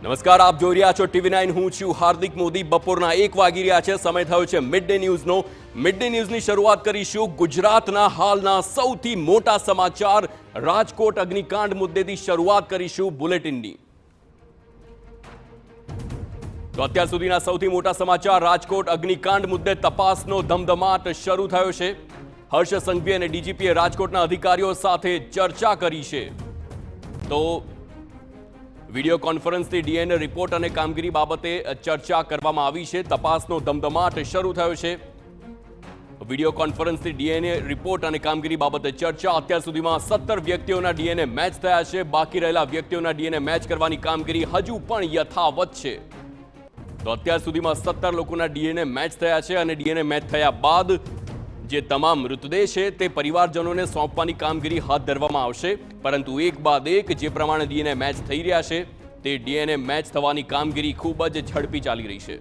નમસ્કાર, આપ જોઈ રહ્યા છો TV9. હું છું હાર્દિક મોદી. બપોરના 1 વાગી રહ્યા છે. સમય થયો છે મિડ ડે ન્યૂઝનો. મિડ ડે ન્યૂઝની શરૂઆત કરીશું ગુજરાતના હાલના સૌથી મોટા સમાચાર રાજકોટ અગ્નિકાંડ મુદ્દેથી શરૂઆત કરીશું બુલેટિનની. તો અત્યાર સુધીના સૌથી મોટા સમાચાર રાજકોટ અગ્નિકાંડ મુદ્દે તપાસનો ધમધમાટ શરૂ થયો છે. હર્ષ સંઘવી અને ડીજીપીએ રાજકોટના અધિકારીઓ સાથે ચર્ચા કરી છે. તો વિડીયો કોન્ફરન્સથી ડીએનએ રિપોર્ટ અને કામગીરી બાબતે ચર્ચા કરવામાં આવી છે. તપાસનો ધમધમાટ શરૂ થયો છે. વિડીયો કોન્ફરન્સથી ડીએનએ રિપોર્ટ અને કામગીરી બાબતે ચર્ચા. અત્યાર સુધીમાં 17 વ્યક્તિઓના ડીએનએ મેચ થયા છે. બાકી રહેલા વ્યક્તિઓના ડીએનએ મેચ કરવાની કામગીરી હજુ પણ યથાવત છે. તો અત્યાર સુધીમાં 17 લોકોના ડીએનએ મેચ થયા છે અને ડીએનએ મેચ થયા બાદ જે તમામ મૃતદેહ છે તે પરિવારજનોને સોંપવાની કામગીરી હાથ ધરવામાં આવશે. પરંતુ એક બાદ એક જે પ્રમાણે ડીએનએ મેચ થઈ રહ્યા છે તે ડીએનએ મેચ થવાની કામગીરી ખૂબ જ ઝડપી ચાલી રહી છે.